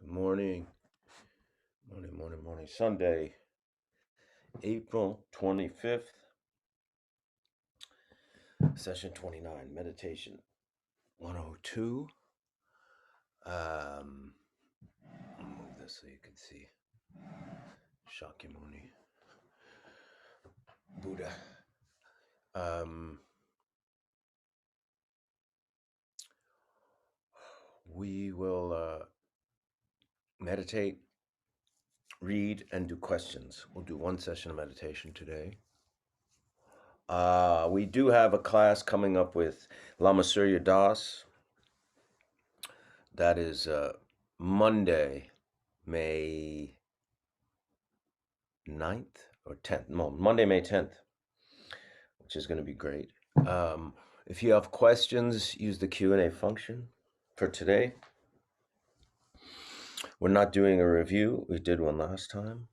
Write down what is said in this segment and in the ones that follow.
Morning. Sunday, April 25th, session 29, meditation 102. I'll move this so you can see Shakyamuni, Buddha. We will meditate, read, and do questions. We'll do one session of meditation today. We do have a class coming up with Lama Surya Das. That is Monday, May 9th or 10th. No, Monday, May 10th, which is going to be great. If you have questions, use the Q&A function for today. We're not doing a review. We did one last time.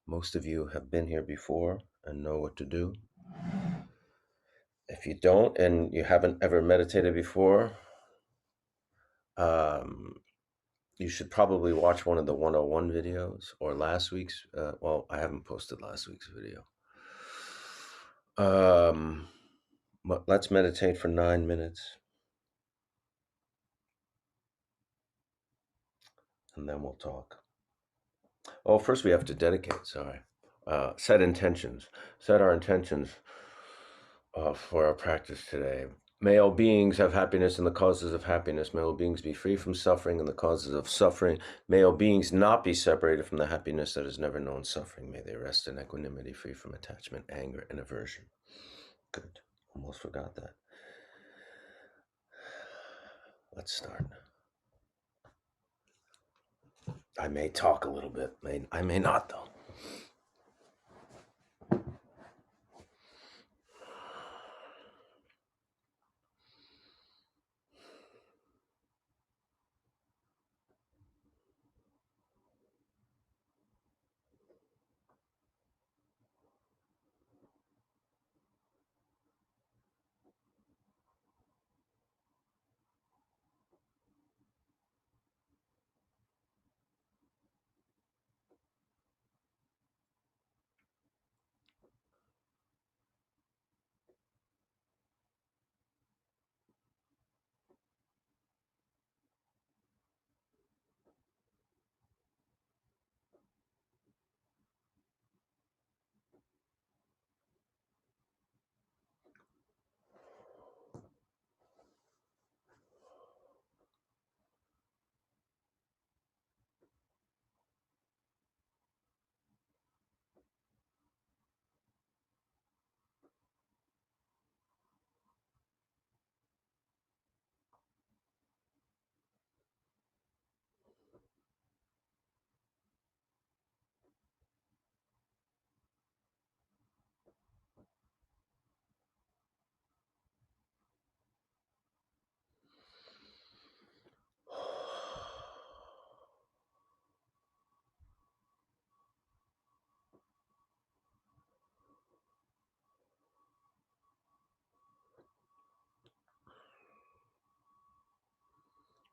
Most of you have been here before and know what to do. If you don't and you haven't ever meditated before, you should probably watch one of the 101 videos or last week's. Well, I haven't posted last week's video. But let's meditate for 9 minutes. And then we'll talk. Oh, first we have to dedicate, set intentions. Set our intentions for our practice today. May all beings have happiness and the causes of happiness. May all beings be free from suffering and the causes of suffering. May all beings not be separated from the happiness that has never known suffering. May they rest in equanimity, free from attachment, anger, and aversion. Good. Almost forgot that. Let's start. I may talk a little bit. I may not, though.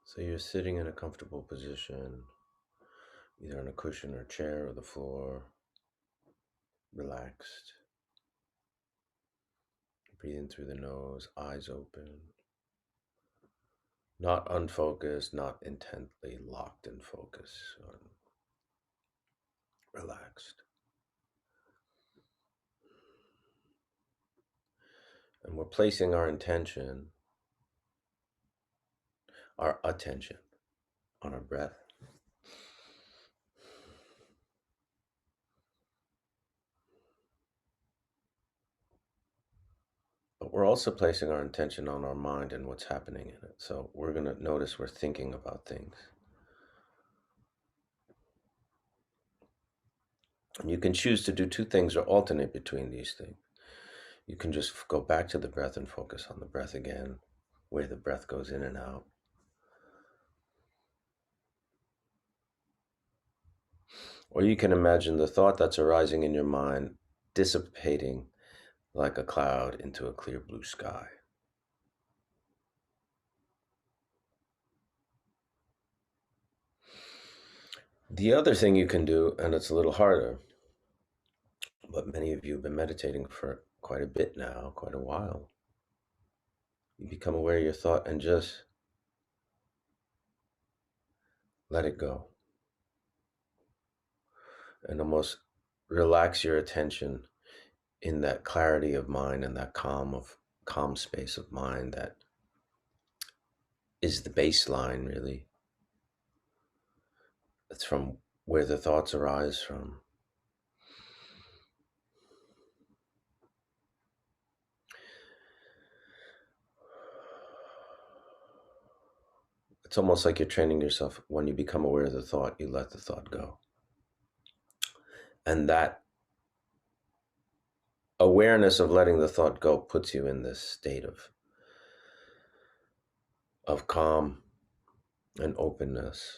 So you're sitting in a comfortable position, either on a cushion or chair or the floor, relaxed. Breathing through the nose, eyes open. Not unfocused, not intently locked in focus. Relaxed. And we're placing our intention, our attention on our breath. But we're also placing our intention on our mind and what's happening in it. So we're going to notice we're thinking about things. And you can choose to do two things or alternate between these things. You can just go back to the breath and focus on the breath again, where the breath goes in and out. Or you can imagine the thought that's arising in your mind dissipating like a cloud into a clear blue sky. The other thing you can do, and it's a little harder, but many of you have been meditating for quite a bit now, quite a while. You become aware of your thought and just let it go. And almost relax your attention in that clarity of mind and that calm space of mind that is the baseline, really. It's from where the thoughts arise from. It's almost like you're training yourself. When you become aware of the thought, you let the thought go. And that awareness of letting the thought go puts you in this state of calm and openness.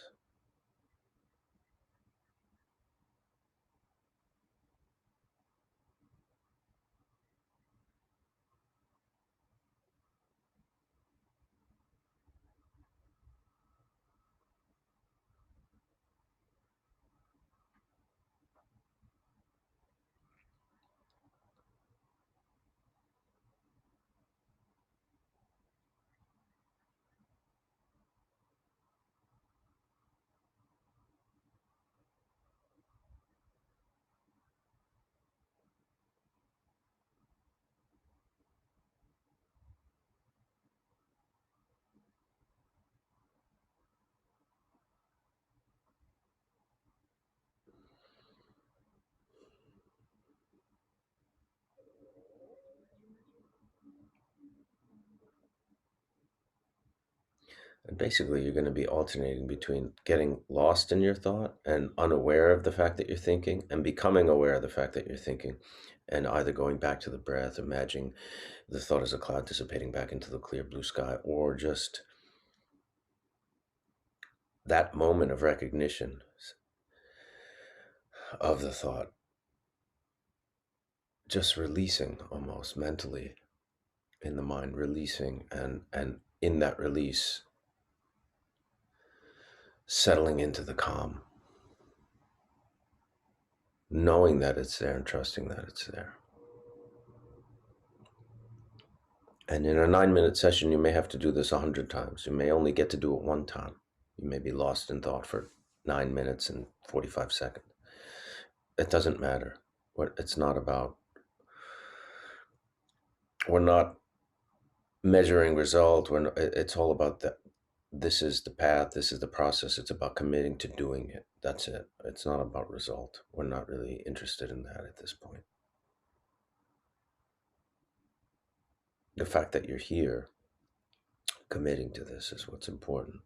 And basically, you're going to be alternating between getting lost in your thought and unaware of the fact that you're thinking, and becoming aware of the fact that you're thinking, and either going back to the breath, imagining the thought as a cloud dissipating back into the clear blue sky, or just that moment of recognition of the thought, just releasing almost mentally in the mind, releasing, and in that release, settling into the calm, knowing that it's there and trusting that it's there. And in a 9-minute session, you may have to do this 100 times. You may only get to do it one time. You may be lost in thought for 9 minutes and 45 seconds. It doesn't matter. It's not about, we're not measuring result. It's all about that. This is the path. This is the process. It's about committing to doing it. That's it. It's not about result. We're not really interested in that at this point. The fact that you're here committing to this is what's important.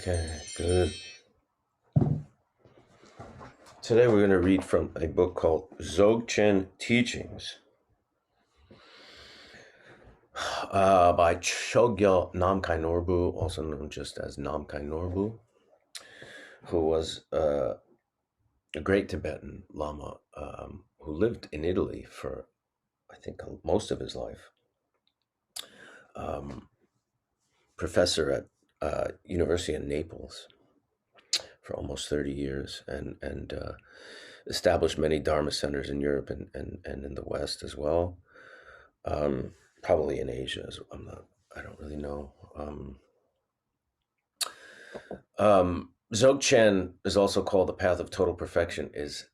Okay, good. Today we're going to read from a book called Dzogchen Teachings by Chogyal Namkhai Norbu, also known just as Namkhai Norbu, who was a great Tibetan Lama who lived in Italy for, I think, most of his life. Professor at University in Naples for almost 30 years, and established many Dharma centers in Europe and in the West as well. Probably in Asia as well. I don't really know. Dzogchen is also called the path of total perfection, is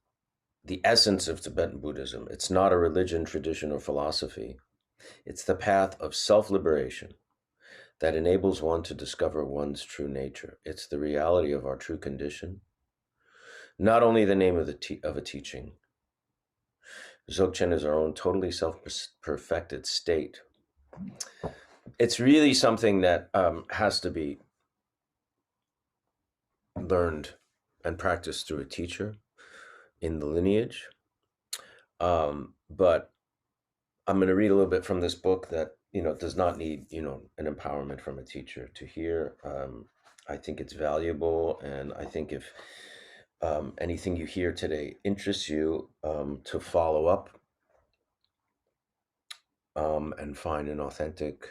the essence of Tibetan Buddhism. It's not a religion, tradition, or philosophy. It's the path of self-liberation that enables one to discover one's true nature. It's the reality of our true condition, not only the name of a teaching. Dzogchen is our own totally self-perfected state. It's really something that has to be learned and practiced through a teacher in the lineage. But I'm going to read a little bit from this book that, does not need, an empowerment from a teacher to hear. I think it's valuable. And I think if anything you hear today interests you, to follow up and find an authentic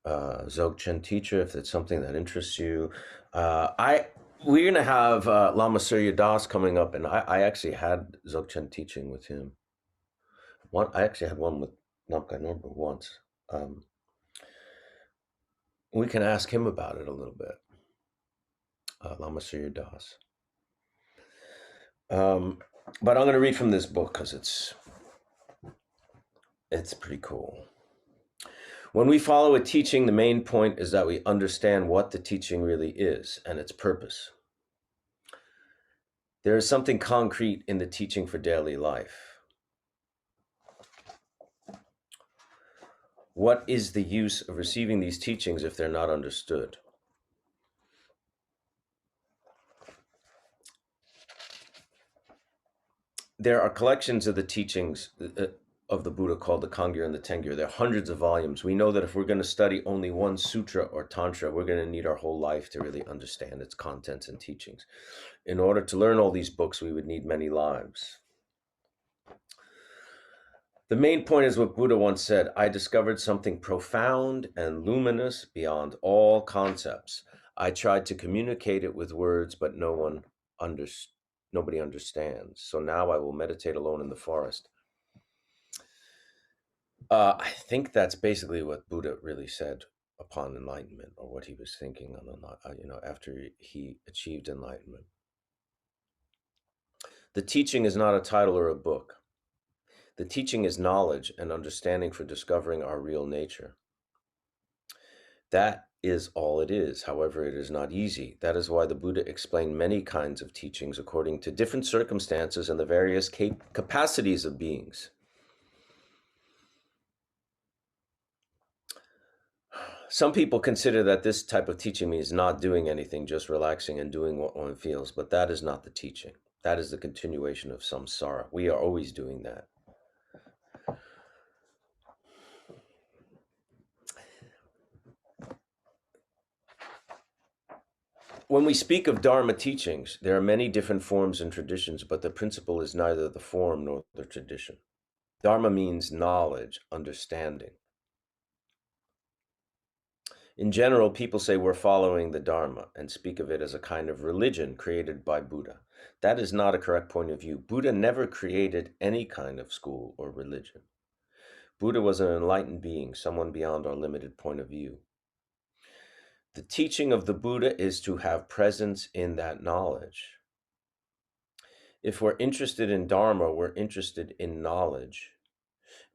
Dzogchen teacher, if it's something that interests you. We're going to have Lama Surya Das coming up, and I actually had Dzogchen teaching with him. I actually had one with Namkhai Norbu once. We can ask him about it a little bit. Lama Surya Das. But I'm going to read from this book because it's pretty cool. When we follow a teaching, the main point is that we understand what the teaching really is and its purpose. There is something concrete in the teaching for daily life. What is the use of receiving these teachings if they're not understood? There are collections of the teachings of the Buddha called the Kangyur and the Tengyur. There are hundreds of volumes. We know that if we're going to study only one sutra or tantra, we're going to need our whole life to really understand its contents and teachings. In order to learn all these books, we would need many lives. The main point is what Buddha once said: I discovered something profound and luminous beyond all concepts. I tried to communicate it with words, but nobody understands. So now I will meditate alone in the forest. I think that's basically what Buddha really said upon enlightenment, or what he was thinking on, after he achieved enlightenment. The teaching is not a title or a book. The teaching is knowledge and understanding for discovering our real nature. That is all it is. However, it is not easy. That is why the Buddha explained many kinds of teachings according to different circumstances and the various capacities of beings. Some people consider that this type of teaching means not doing anything, just relaxing and doing what one feels, but that is not the teaching. That is the continuation of samsara. We are always doing that. When we speak of Dharma teachings, there are many different forms and traditions, but the principle is neither the form nor the tradition. Dharma means knowledge, understanding. In general, people say we're following the Dharma and speak of it as a kind of religion created by Buddha. That is not a correct point of view. Buddha never created any kind of school or religion. Buddha was an enlightened being, someone beyond our limited point of view. The teaching of the Buddha is to have presence in that knowledge. If we're interested in Dharma, we're interested in knowledge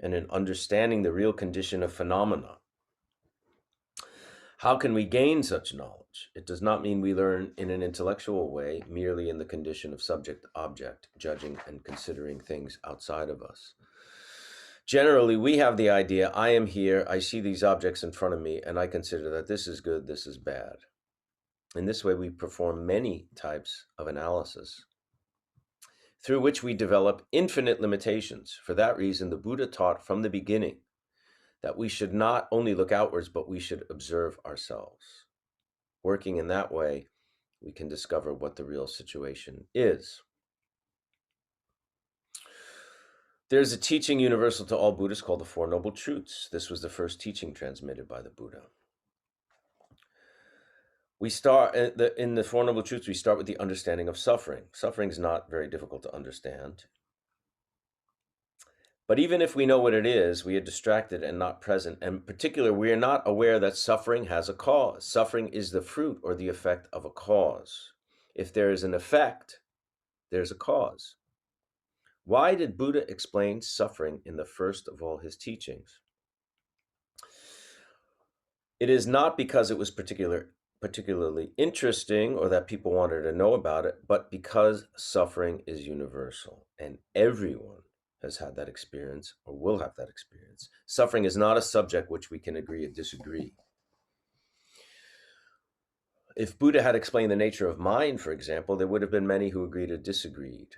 and in understanding the real condition of phenomena. How can we gain such knowledge? It does not mean we learn in an intellectual way, merely in the condition of subject-object, judging and considering things outside of us. Generally, we have the idea, I am here, I see these objects in front of me, and I consider that this is good, this is bad. In this way, we perform many types of analysis through which we develop infinite limitations. For that reason, the Buddha taught from the beginning that we should not only look outwards, but we should observe ourselves. Working in that way, we can discover what the real situation is. There's a teaching universal to all Buddhists called the Four Noble Truths. This was the first teaching transmitted by the Buddha. We start in the Four Noble Truths, we start with the understanding of suffering. Suffering is not very difficult to understand. But even if we know what it is, we are distracted and not present. And in particular, we are not aware that suffering has a cause. Suffering is the fruit or the effect of a cause. If there is an effect, there's a cause. Why did Buddha explain suffering in the first of all his teachings? It is not because it was particularly interesting or that people wanted to know about it, but because suffering is universal and everyone has had that experience or will have that experience. Suffering is not a subject which we can agree or disagree. If Buddha had explained the nature of mind, for example, there would have been many who agreed or disagreed.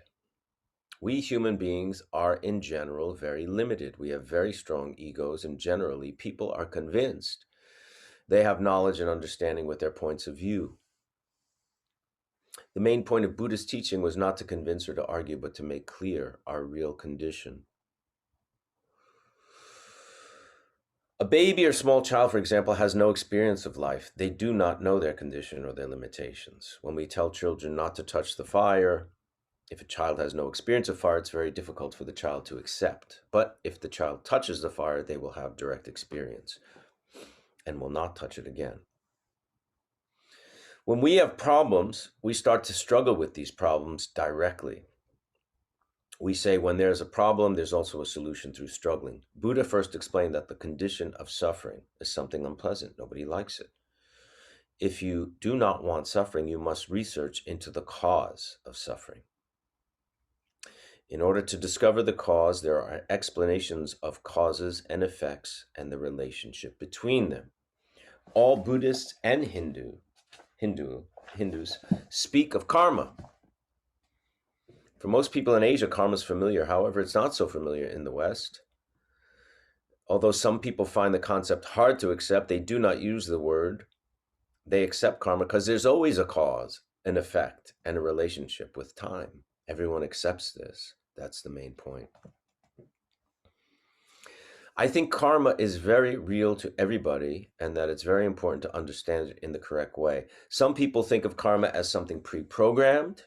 We human beings are in general very limited. We have very strong egos, and generally people are convinced they have knowledge and understanding with their points of view. The main point of Buddha's teaching was not to convince or to argue, but to make clear our real condition. A baby or small child, for example, has no experience of life. They do not know their condition or their limitations. When we tell children not to touch the fire, if a child has no experience of fire, it's very difficult for the child to accept. But if the child touches the fire, they will have direct experience and will not touch it again. When we have problems, we start to struggle with these problems directly. We say when there's a problem, there's also a solution through struggling. Buddha first explained that the condition of suffering is something unpleasant. Nobody likes it. If you do not want suffering, you must research into the cause of suffering. In order to discover the cause, there are explanations of causes and effects and the relationship between them. All Buddhists and Hindus speak of karma. For most people in Asia, karma is familiar. However, it's not so familiar in the West. Although some people find the concept hard to accept, they do not use the word. They accept karma because there's always a cause, an effect, and a relationship with time. Everyone accepts this. That's the main point. I think karma is very real to everybody and that it's very important to understand it in the correct way. Some people think of karma as something pre-programmed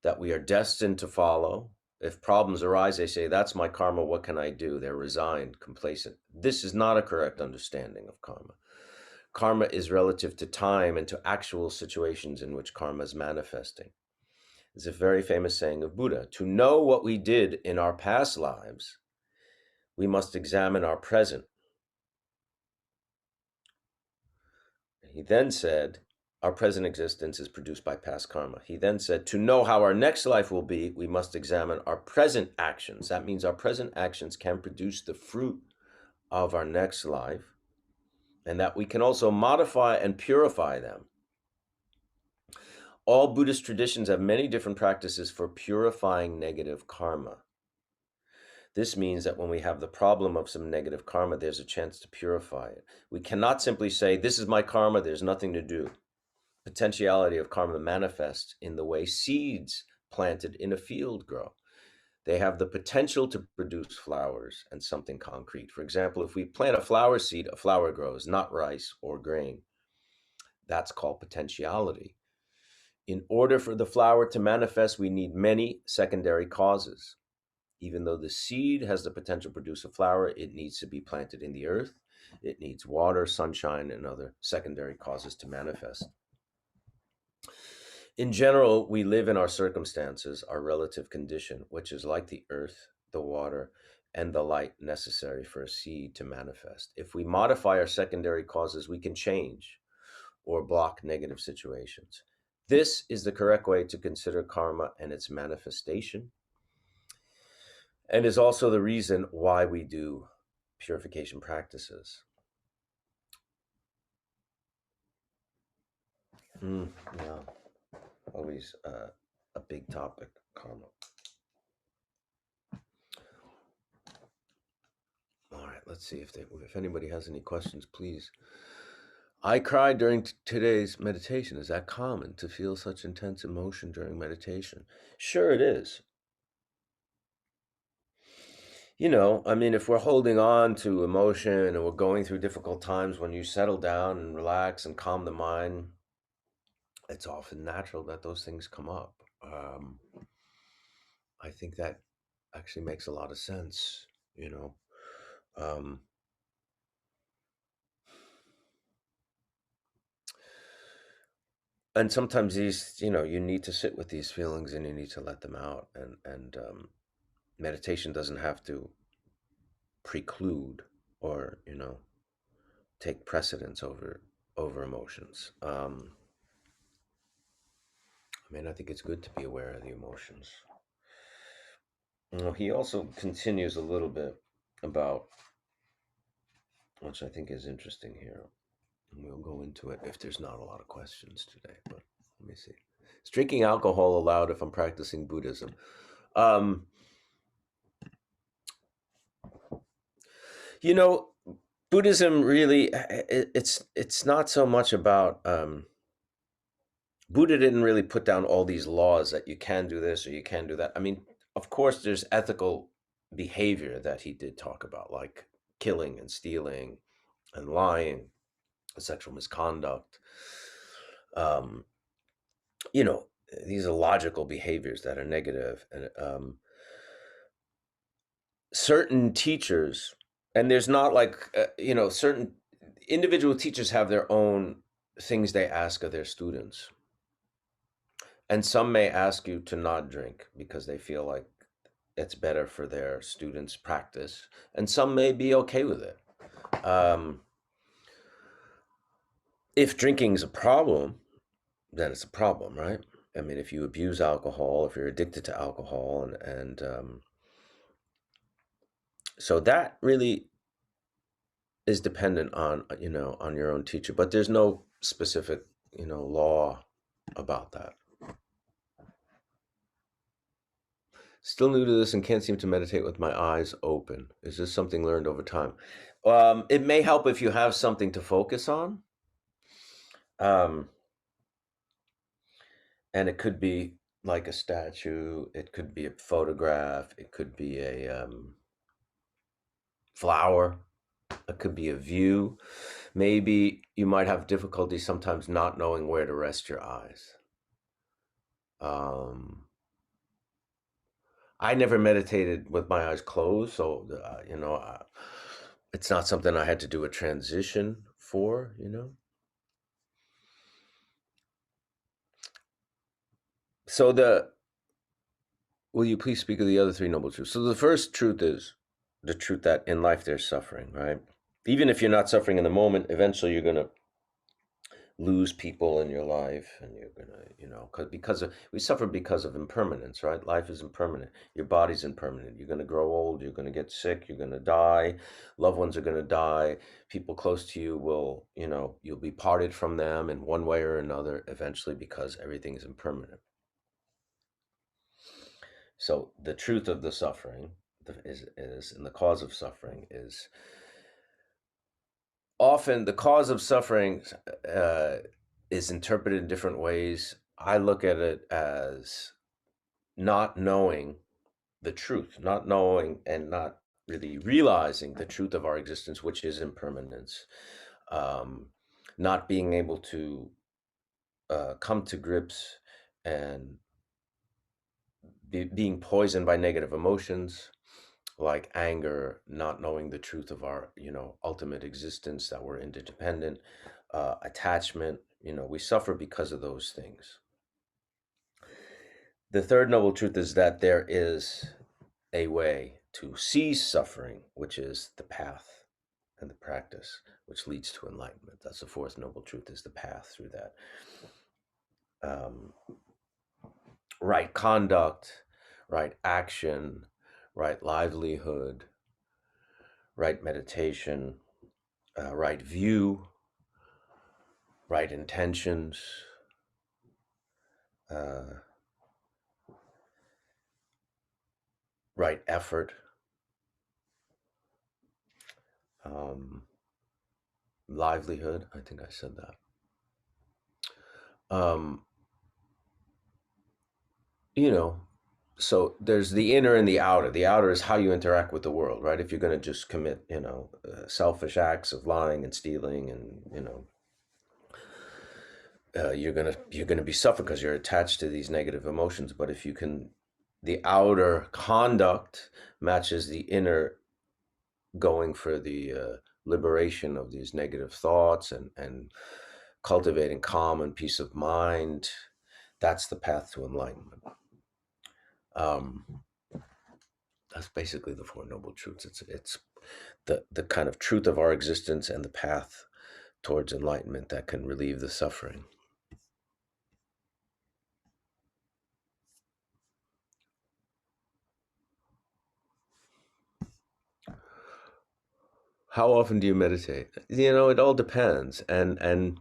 that we are destined to follow. If problems arise, they say, that's my karma, what can I do? They're resigned, complacent. This is not a correct understanding of karma. Karma is relative to time and to actual situations in which karma is manifesting. It's a very famous saying of Buddha. To know what we did in our past lives, we must examine our present. He then said, our present existence is produced by past karma. He then said, to know how our next life will be, we must examine our present actions. That means our present actions can produce the fruit of our next life, and that we can also modify and purify them. All Buddhist traditions have many different practices for purifying negative karma. This means that when we have the problem of some negative karma, there's a chance to purify it. We cannot simply say, this is my karma, there's nothing to do. Potentiality of karma manifests in the way seeds planted in a field grow. They have the potential to produce flowers and something concrete. For example, if we plant a flower seed, a flower grows, not rice or grain. That's called potentiality. In order for the flower to manifest, we need many secondary causes. Even though the seed has the potential to produce a flower, it needs to be planted in the earth. It needs water, sunshine, and other secondary causes to manifest. In general, we live in our circumstances, our relative condition, which is like the earth, the water, and the light necessary for a seed to manifest. If we modify our secondary causes, we can change or block negative situations. This is the correct way to consider karma and its manifestation, and is also the reason why we do purification practices. Yeah, always a big topic, karma. All right, let's see if anybody has any questions, please. I cried during today's meditation. Is that common to feel such intense emotion during meditation? Sure, it is. I mean, if we're holding on to emotion and we're going through difficult times, when you settle down and relax and calm the mind, it's often natural that those things come up. I think that actually makes a lot of sense, you know. Um, and sometimes these, you need to sit with these feelings and you need to let them out. And meditation doesn't have to preclude or, take precedence over emotions. I mean, I think it's good to be aware of the emotions. He also continues a little bit about, which I think is interesting here. And we'll go into it if there's not a lot of questions today. But let me see. Is drinking alcohol allowed if I'm practicing Buddhism? Um, you know, Buddhism really, it's not so much about. Buddha didn't really put down all these laws that you can do this or you can do that. I mean, of course, there's ethical behavior that he did talk about, like killing and stealing and lying, sexual misconduct. Um, you know, these are logical behaviors that are negative, and certain teachers, and there's not like certain individual teachers have their own things they ask of their students, and some may ask you to not drink because they feel like it's better for their students' practice, and some may be okay with it. Um, if drinking is a problem, then it's a problem, right? I mean, if you abuse alcohol, if you're addicted to alcohol, and so that really is dependent on on your own teacher, but there's no specific law about that. Still new to this and can't seem to meditate with my eyes open. Is this something learned over time? It may help if you have something to focus on. Um, and it could be like a statue, it could be a photograph, it could be a flower, it could be a view. Maybe you might have difficulty sometimes not knowing where to rest your eyes. I never meditated with my eyes closed, so it's not something I had to do a transition for. So will you please speak of the other three noble truths? So the first truth is the truth that in life there's suffering, right? Even if you're not suffering in the moment, eventually you're going to lose people in your life, and you're gonna because we suffer because of impermanence, right? Life is impermanent, your body's impermanent, you're going to grow old, you're going to get sick, you're going to die, loved ones are going to die, people close to you will you'll be parted from them in one way or another eventually, because everything is impermanent. So the truth of the suffering is and the cause of suffering is often the cause of suffering uh, is interpreted in different ways. I look at it as not knowing the truth, not knowing and not really realizing the truth of our existence, which is impermanence. Um, Not being able to come to grips and being poisoned by negative emotions like anger, not knowing the truth of our ultimate existence, that we're interdependent, attachment. We suffer because of those things. The third noble truth is that there is a way to cease suffering, which is the path and the practice which leads to enlightenment. That's the fourth noble truth, is the path through that. um, right conduct, right action, right livelihood, right meditation, right view, right intentions. right effort, um, livelihood. I think I said that. Um, you know, so there's the inner and the outer. The outer is how you interact with the world, right? If you're going to just commit, selfish acts of lying and stealing, and you're gonna be suffering because you're attached to these negative emotions. But if you can, the outer conduct matches the inner, going for the liberation of these negative thoughts, and cultivating calm and peace of mind. That's the path to enlightenment. Um, that's basically the Four Noble Truths. It's the kind of truth of our existence and the path towards enlightenment that can relieve the suffering. How often do you meditate? It all depends, and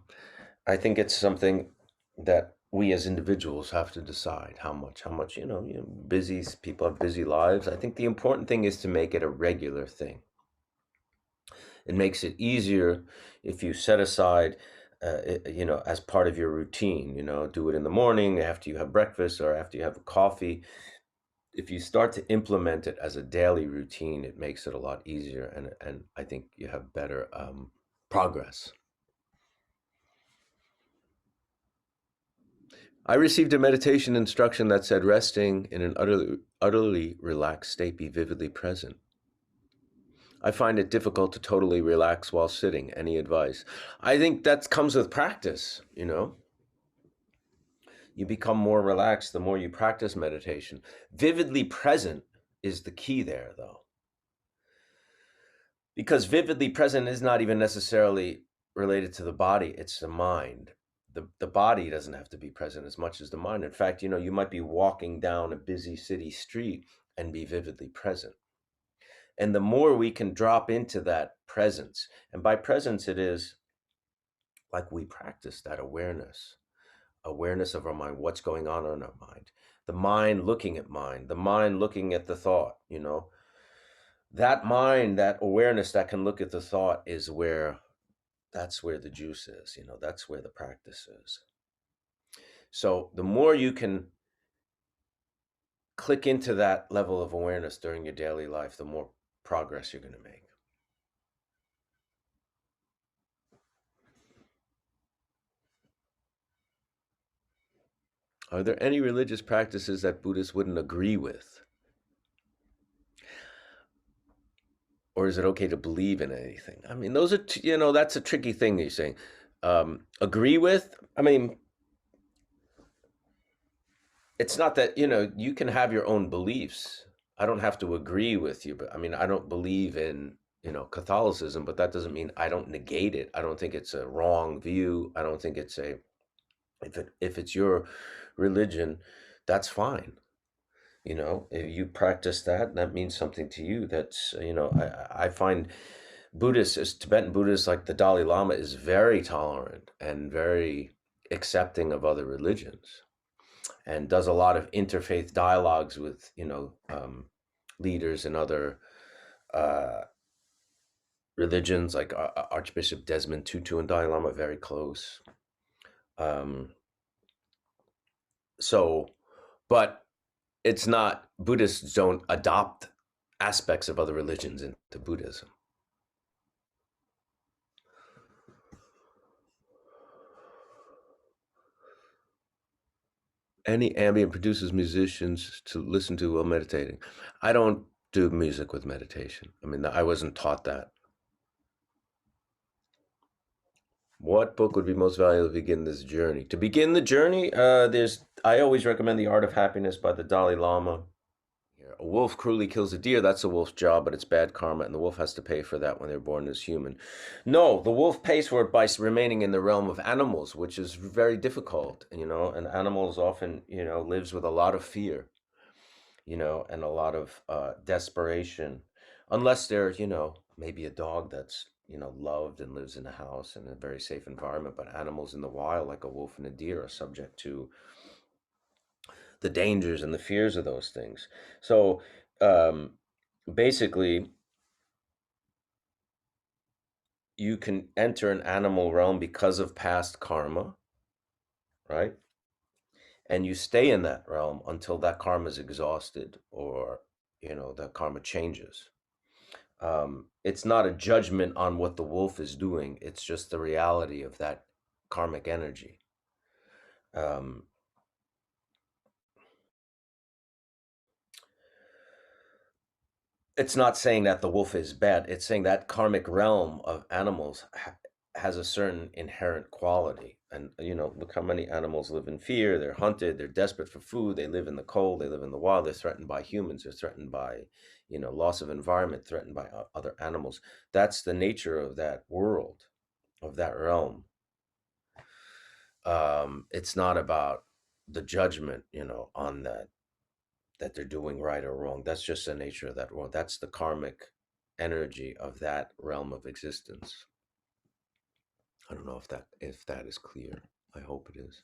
I think it's something that we as individuals have to decide how much. Busy people have busy lives. I think the important thing is to make it a regular thing. It makes it easier if you set aside, as part of your routine. Do it in the morning after you have breakfast or after you have coffee. If you start to implement it as a daily routine, it makes it a lot easier, and I think you have better progress. I received a meditation instruction that said resting in an utterly relaxed state, be vividly present. I find it difficult to totally relax while sitting. Any advice? I think that comes with practice. You become more relaxed the more you practice meditation. Vividly present is the key there, though. Because vividly present is not even necessarily related to the body, it's the mind. The body doesn't have to be present as much as the mind. In fact, you might be walking down a busy city street and be vividly present. And the more we can drop into that presence, and by presence it is like we practice that awareness of our mind, what's going on in our mind, the mind looking at mind, the mind looking at the thought. That mind, that awareness that can look at the thought that's where the juice is. That's where the practice is. So the more you can click into that level of awareness during your daily life, the more progress you're going to make. Are there any religious practices that Buddhists wouldn't agree with? Or is it okay to believe in anything? I mean, those are, that's a tricky thing you're saying. Agree with? I mean, it's not that, you can have your own beliefs. I don't have to agree with you, but I mean, I don't believe in, Catholicism, but that doesn't mean I don't negate it. I don't think it's a wrong view. I don't think if it's your religion, that's fine. If you practice that means something to you. That's, I find Buddhists, as Tibetan Buddhists, like the Dalai Lama, is very tolerant and very accepting of other religions, and does a lot of interfaith dialogues with leaders in other uh, religions, like Archbishop Desmond Tutu and Dalai Lama, very close. Um, so, but it's not, Buddhists don't adopt aspects of other religions into Buddhism. Any ambient produces musicians to listen to while meditating. I don't do music with meditation. I mean, I wasn't taught that. What book would be most valuable to begin this journey? To begin the journey, I always recommend The Art of Happiness by the Dalai Lama. A wolf cruelly kills a deer. That's a wolf's job, but it's bad karma, and the wolf has to pay for that when they're born as human. No, the wolf pays for it by remaining in the realm of animals, which is very difficult. And animals often, lives with a lot of fear, and a lot of desperation, unless they're, maybe a dog that's, loved and lives in a house in a very safe environment. But animals in the wild, like a wolf and a deer, are subject to the dangers and the fears of those things. So um, basically, you can enter an animal realm because of past karma, right? And you stay in that realm until that karma is exhausted, or that karma changes. It's not a judgment on what the wolf is doing. It's just the reality of that karmic energy. Um, it's not saying that the wolf is bad. It's saying that karmic realm of animals has a certain inherent quality. And, look how many animals live in fear. They're hunted. They're desperate for food. They live in the cold. They live in the wild. They're threatened by humans. They're threatened by, loss of environment, threatened by other animals. That's the nature of that world, of that realm. It's not about the judgment, on that they're doing right or wrong. That's just the nature of that world. That's the karmic energy of that realm of existence. I don't know if that is clear. I hope it is.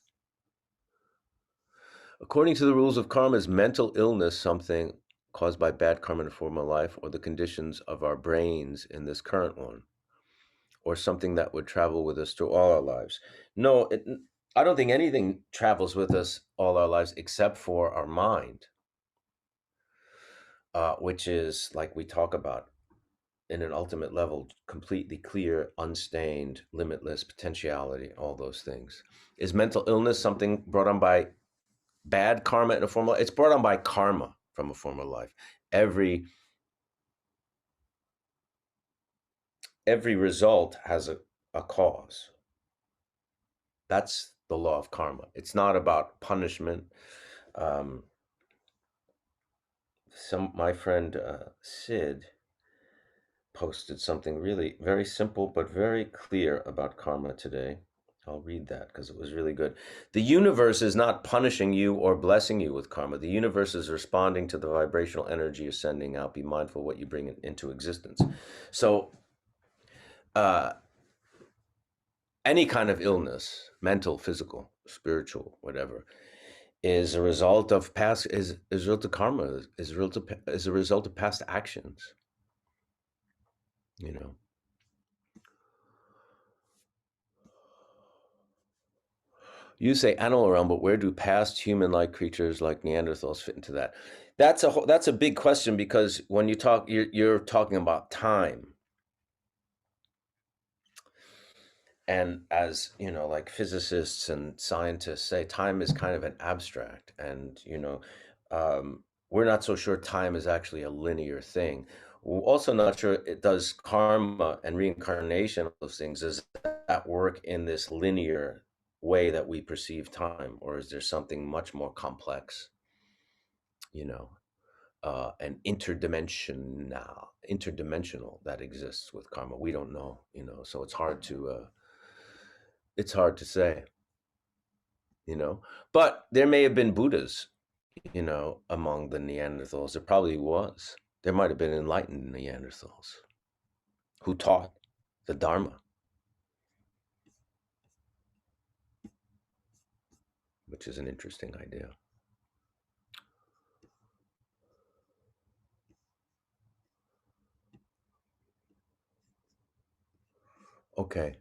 According to the rules of karma, is mental illness something caused by bad karma in a former life, or the conditions of our brains in this current one, or something that would travel with us through all our lives? No, I don't think anything travels with us all our lives except for our mind, which is, like we talk about, in an ultimate level, completely clear, unstained, limitless potentiality, all those things. Is mental illness something brought on by bad karma in a former life? It's brought on by karma from a former life. Every result has a cause. That's the law of karma. It's not about punishment. Um, my friend Sid posted something really very simple but very clear about karma today. I'll read that because it was really good. The universe is not punishing you or blessing you with karma. The universe is responding to the vibrational energy you're sending out. Be mindful what you bring into existence. So, any kind of illness, mental, physical, spiritual, whatever, is a result of past, is a result of karma, is a result of past actions. You know. You say animal realm, but where do past human-like creatures like Neanderthals fit into that? That's a big question, because when you talk, you're talking about time, and as like physicists and scientists say, time is kind of an abstract, and we're not so sure time is actually a linear thing. We're also not sure it does karma and reincarnation, those things, does that work in this linear way that we perceive time, or is there something much more complex, you know, and interdimensional that exists with karma? We don't know, so it's hard to say, but there may have been Buddhas, among the Neanderthals. There probably was. There might have been enlightened Neanderthals who taught the Dharma, which is an interesting idea. Okay.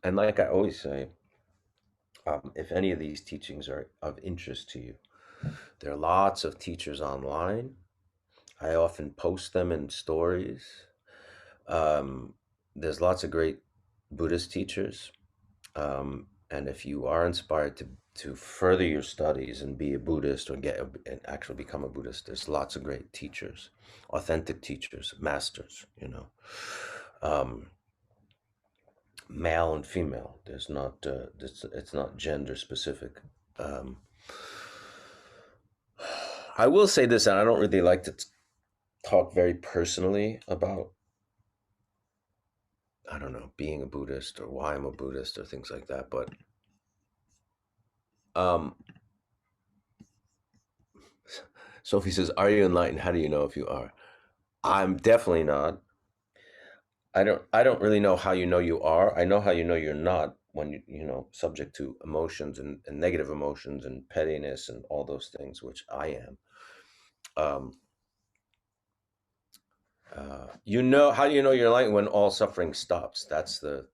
And like I always say, if any of these teachings are of interest to you, there are lots of teachers online. I often post them in stories. There's lots of great Buddhist teachers. And if you are inspired to further your studies and be a Buddhist, or and actually become a Buddhist, there's lots of great teachers, authentic teachers, masters, um, male and female. There's not, it's not gender specific. Um, I will say this, and I don't really like to talk very personally about, I don't know, being a Buddhist or why I'm a Buddhist or things like that. But um, Sophie says, "Are you enlightened? How do you know if you are?" I'm definitely not. I don't really know how you know you are. I know how you know you're not when subject to emotions and negative emotions and pettiness and all those things, which I am. Um, how do you know you're enlightened when all suffering stops? That's the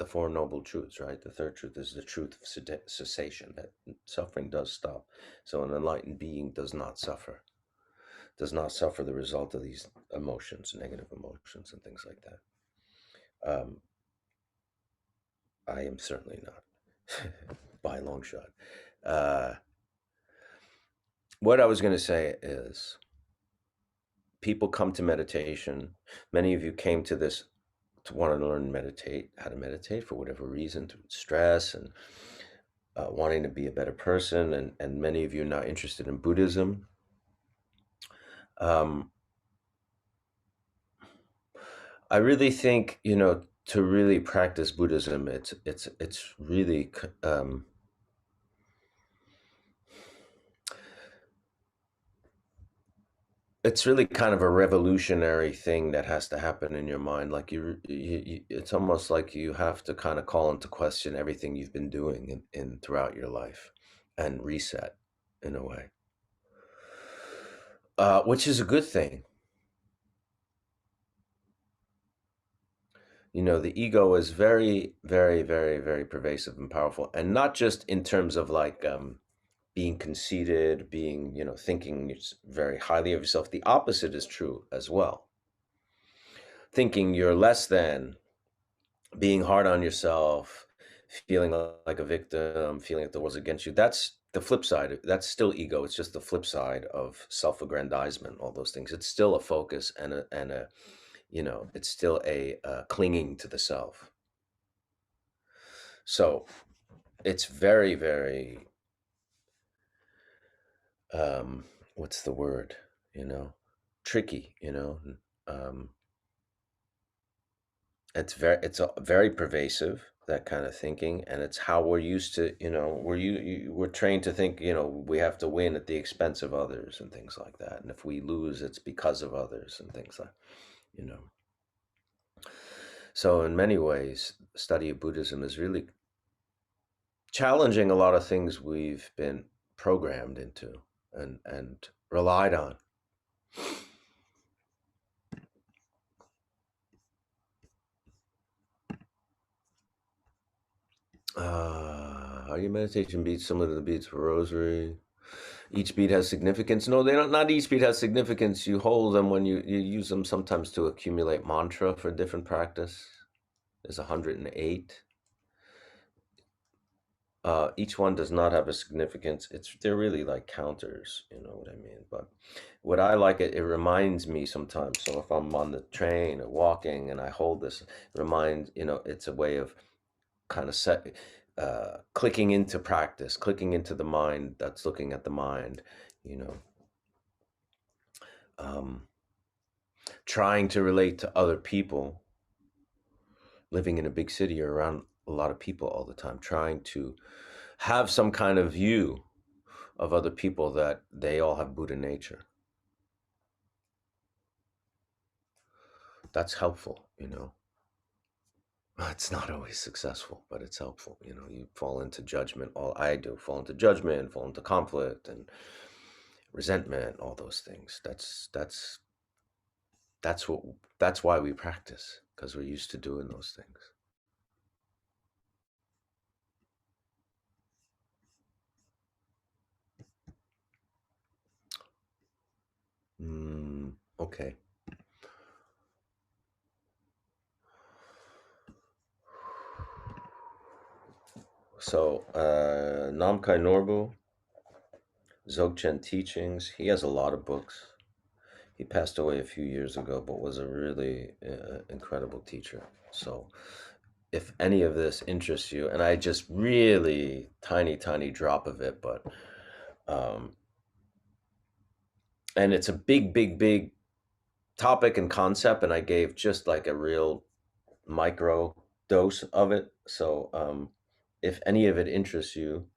Four Noble Truths, right? The third truth is the truth of cessation, that suffering does stop. So an enlightened being does not suffer the result of these emotions, negative emotions, and things like that. I am certainly not, by a long shot. Uh, what I was going to say is, people come to meditation. Many of you came to this to want to learn how to meditate for whatever reason, through stress and wanting to be a better person, and many of you are not interested in Buddhism. Um, I really think, to really practice Buddhism, it's really it's really kind of a revolutionary thing that has to happen in your mind. Like it's almost like you have to kind of call into question everything you've been doing in throughout your life, and reset in a way, which is a good thing. The ego is very, very, very, very pervasive and powerful, and not just in terms of like being conceited, being, thinking very highly of yourself. The opposite is true as well. Thinking you're less than, being hard on yourself, feeling like a victim, feeling that the world's against you. That's the flip side. That's still ego. It's just the flip side of self-aggrandizement, all those things. It's still a focus and a it's still a clinging to the self. So it's very, very, um, what's the word, tricky, um, it's very pervasive, that kind of thinking, and it's how we're used to, we're trained to think, we have to win at the expense of others and things like that, and if we lose, it's because of others and things like, you know. So in many ways, study of Buddhism is really challenging a lot of things we've been programmed into and relied on. Are your meditation beats similar to the beats for rosary? Each beat has significance. No, they don't. Not each beat has significance. You hold them when you use them sometimes to accumulate mantra for different practice. There's 108. Each one does not have a significance. They're really like counters, you know what I mean? But what I like, it reminds me sometimes. So if I'm on the train or walking and I hold this, it reminds, it's a way of kind of clicking into practice, clicking into the mind that's looking at the mind, you know, um, trying to relate to other people, living in a big city or around a lot of people all the time, trying to have some kind of view of other people that they all have Buddha nature. That's helpful, It's not always successful, but it's helpful. You fall into judgment. All I do, fall into judgment, fall into conflict and resentment, all those things. That's what that's why we practice, because we're used to doing those things. Okay. So, Namkhai Norbu, Dzogchen Teachings, he has a lot of books. He passed away a few years ago, but was a really incredible teacher. So, if any of this interests you, and I just really tiny, tiny drop of it, but, um, and it's a big, big, big topic and concept, and I gave just like a real micro dose of it. So, if any of it interests you,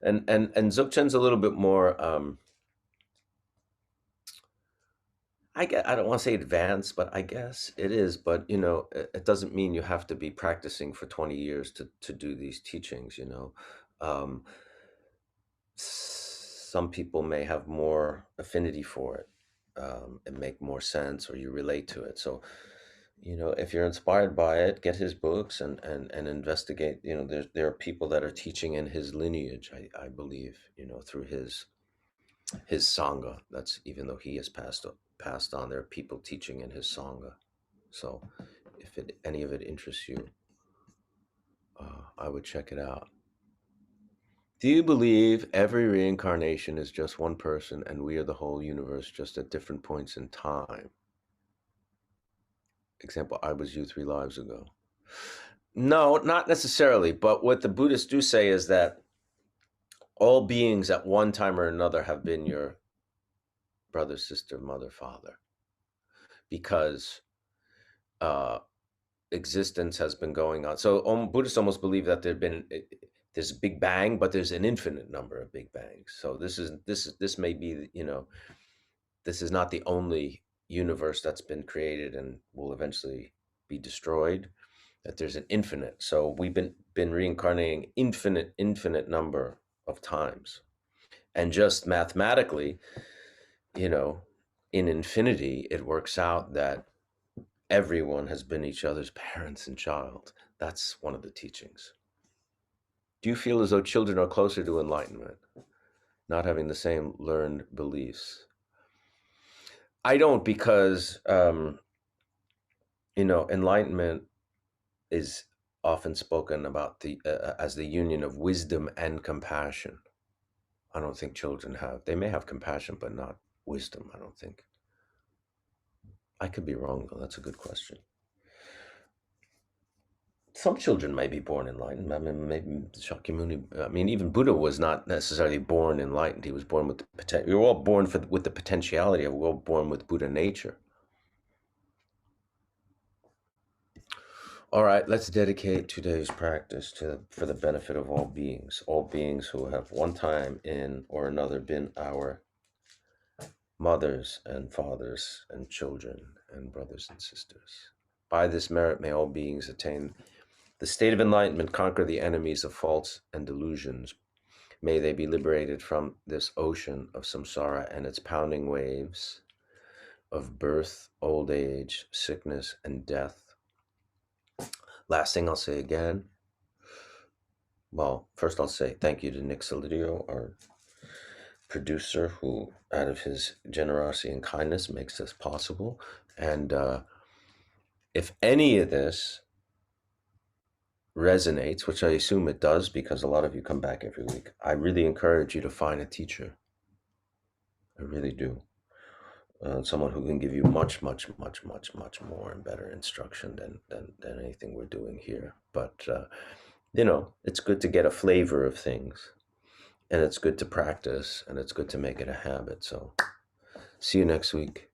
and Dzogchen's a little bit more, I don't want to say advanced, but I guess it is. But it doesn't mean you have to be practicing for 20 years to do these teachings. Um, some people may have more affinity for it, and make more sense, or you relate to it. So, if you're inspired by it, get his books and investigate. There are people that are teaching in his lineage. I believe, through his sangha. That's even though he has passed on, there are people teaching in his sangha. So, if any of it interests you, I would check it out. Do you believe every reincarnation is just one person and we are the whole universe, just at different points in time? Example, I was you 3 lives ago. No, not necessarily. But what the Buddhists do say is that all beings at one time or another have been your brother, sister, mother, father, because existence has been going on. So Buddhists almost believe that there's a Big Bang, but there's an infinite number of Big Bangs. So this may be, this is not the only universe that's been created and will eventually be destroyed. That there's an infinite. So we've been reincarnating infinite number of times, and just mathematically, in infinity, it works out that everyone has been each other's parents and child. That's one of the teachings. Do you feel as though children are closer to enlightenment, not having the same learned beliefs? I don't, because enlightenment is often spoken about as the union of wisdom and compassion. I don't think children have. They may have compassion, but not wisdom, I don't think. I could be wrong, though. That's a good question. Some children may be born enlightened. I mean, maybe Shakyamuni. I mean, even Buddha was not necessarily born enlightened. He was born with the potential. We were all born with the potentiality. We're all born with Buddha nature. All right, let's dedicate today's practice for the benefit of all beings who have one time in or another been our mothers and fathers and children and brothers and sisters. By this merit, may all beings attain the state of enlightenment, conquer the enemies of faults and delusions. May they be liberated from this ocean of samsara and its pounding waves of birth, old age, sickness, and death. Last thing I'll say again. Well, first I'll say thank you to Nick Solidio, our producer, who out of his generosity and kindness makes this possible. And if any of this resonates, which I assume it does because a lot of you come back every week, I really encourage you to find a teacher. I really do. Someone who can give you much more and better instruction than anything we're doing here. But it's good to get a flavor of things, and it's good to practice, and it's good to make it a habit. So see you next week.